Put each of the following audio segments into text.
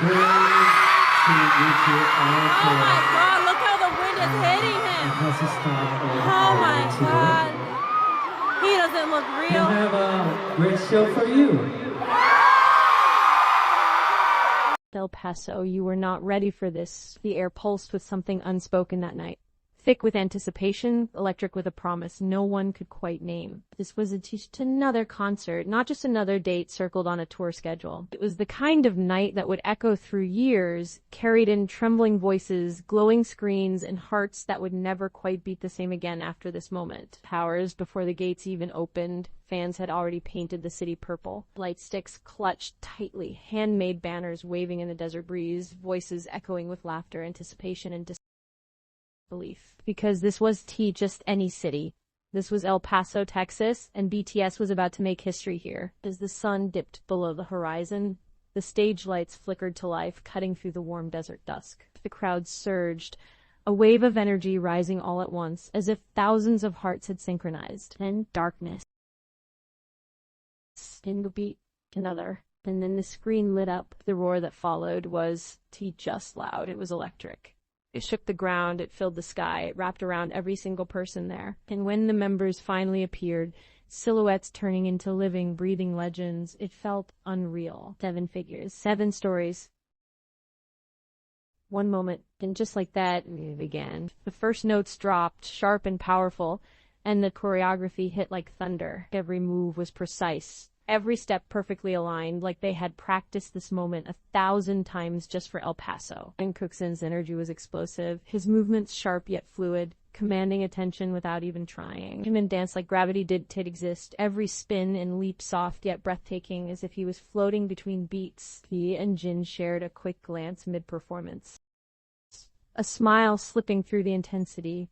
Oh my God, look how the wind is hitting him. Oh my God. He doesn't look We real. have a great show for you. El Paso, you were not ready for this. The air pulsed with something unspoken that night. Thick with anticipation, electric with a promise no one could quite name. This was just another concert, not just another date circled on a tour schedule. It was the kind of night that would echo through years, carried in trembling voices, glowing screens, and hearts that would never quite beat the same again after this moment. Hours before the gates even opened, fans had already painted the city purple. Light sticks clutched tightly, handmade banners waving in the desert breeze, voices echoing with laughter, anticipation, and disbelief. Because this was just any city. This was El Paso, Texas, and BTS was about to make history here. As the sun dipped below the horizon, the stage lights flickered to life, cutting through the warm desert dusk. The crowd surged, a wave of energy rising all at once, as if thousands of hearts had synchronized. Then darkness. In the beat, another. And then the screen lit up. The roar that followed was just loud. It was electric. It shook the ground, it filled the sky, it wrapped around every single person there. And when the members finally appeared, silhouettes turning into living, breathing legends, it felt unreal. 7 figures, 7 stories. One moment, and just like that, it began. The first notes dropped, sharp and powerful, and the choreography hit like thunder. Every move was precise. Every step perfectly aligned, like they had practiced this moment 1,000 times just for El Paso. And Cooksen's energy was explosive, his movements sharp yet fluid, commanding attention without even trying. Him and dance like gravity did exist, every spin and leap soft yet breathtaking, as if he was floating between beats. He and Jin shared a quick glance mid-performance. A smile slipping through the intensity.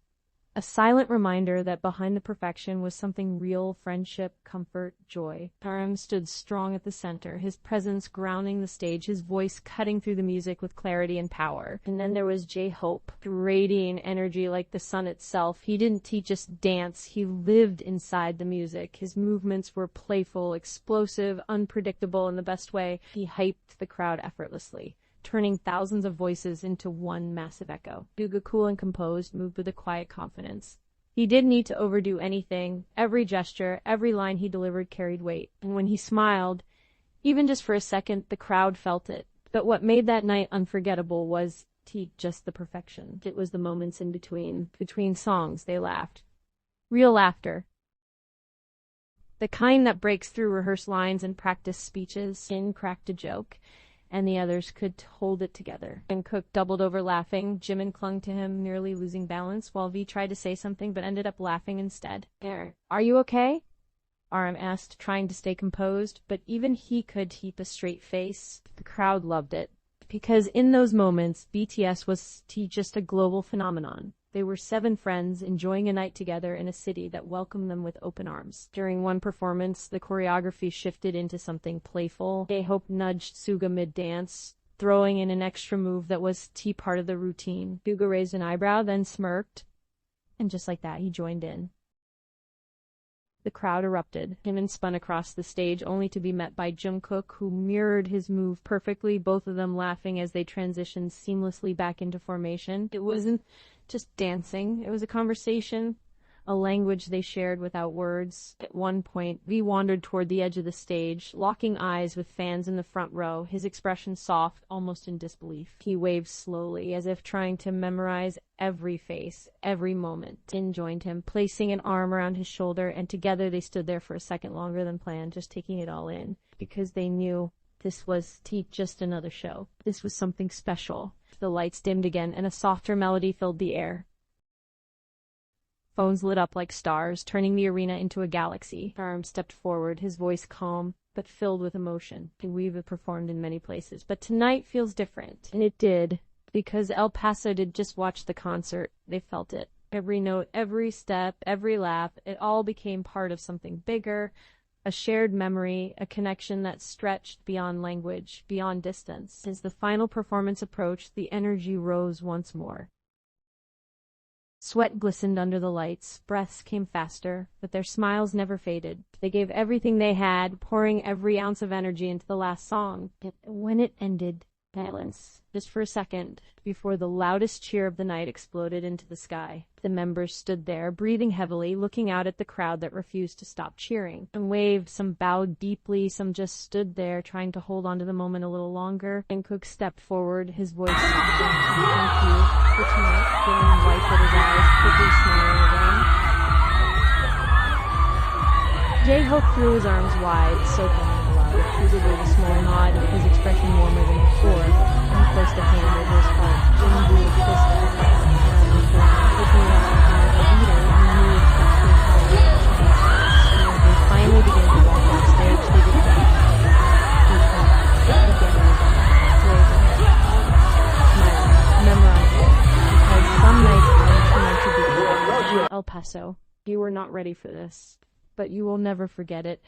A silent reminder that behind the perfection was something real, friendship, comfort, joy. Taram stood strong at the center, his presence grounding the stage, his voice cutting through the music with clarity and power. And then there was J-Hope, radiating energy like the sun itself. He didn't just dance, he lived inside the music. His movements were playful, explosive, unpredictable in the best way. He hyped the crowd effortlessly, turning thousands of voices into one massive echo. Duga, cool and composed, moved with a quiet confidence. He didn't need to overdo anything. Every gesture, every line he delivered carried weight. And when he smiled, even just for a second, the crowd felt it. But what made that night unforgettable was just the perfection. It was the moments in between. Between songs, they laughed. Real laughter. The kind that breaks through rehearsed lines and practiced speeches. Jin cracked a joke, and the others could hold it together. And Cook doubled over laughing. Jimin clung to him, nearly losing balance, while V tried to say something but ended up laughing instead. Are you okay? RM asked, trying to stay composed, but even he could keep a straight face. The crowd loved it, because in those moments, BTS was just a global phenomenon. They were 7 friends enjoying a night together in a city that welcomed them with open arms. During one performance, the choreography shifted into something playful. J-Hope nudged Suga mid-dance, throwing in an extra move that was part of the routine. Suga raised an eyebrow, then smirked, and just like that, he joined in. The crowd erupted. Jimin spun across the stage, only to be met by Jungkook, who mirrored his move perfectly, both of them laughing as they transitioned seamlessly back into formation. It wasn't just dancing, it was a conversation, a language they shared without words. At one point, V wandered toward the edge of the stage, locking eyes with fans in the front row, his expression soft, almost in disbelief. He waved slowly, as if trying to memorize every face, every moment. Jin joined him, placing an arm around his shoulder, and together they stood there for a second longer than planned, just taking it all in, because they knew this was just another show. This was something special. The lights dimmed again, and a softer melody filled the air. Phones lit up like stars, turning the arena into a galaxy. Arm stepped forward, his voice calm, but filled with emotion. We've performed in many places, but tonight feels different. And it did, because El Paso did just watch the concert. They felt it. Every note, every step, every laugh, it all became part of something bigger, a shared memory, a connection that stretched beyond language, beyond distance. As the final performance approached, the energy rose once more. Sweat glistened under the lights, breaths came faster, but their smiles never faded. They gave everything they had, pouring every ounce of energy into the last song. But when it ended, Silence, just for a second, before the loudest cheer of the night exploded into the sky. The members stood there, breathing heavily, looking out at the crowd that refused to stop cheering. Some waved, some bowed deeply, some just stood there, trying to hold on to the moment a little longer. And Cook stepped forward, his voice softened. Thank you for tonight. Dylan wiped at his eyes, quickly smiling again. J-Hope threw his arms wide, soaking in blood, treated with a small nod, his expression warmer than before. He placed a hand over his heart. Jim blew a kiss at his heart. Looking at a leader who knew exactly how to when they finally began to walk off stage, they did that. He thought, again and again, smiling, memorizing, because some nights come too much to be El Paso. You were not ready for this, but you will never forget it.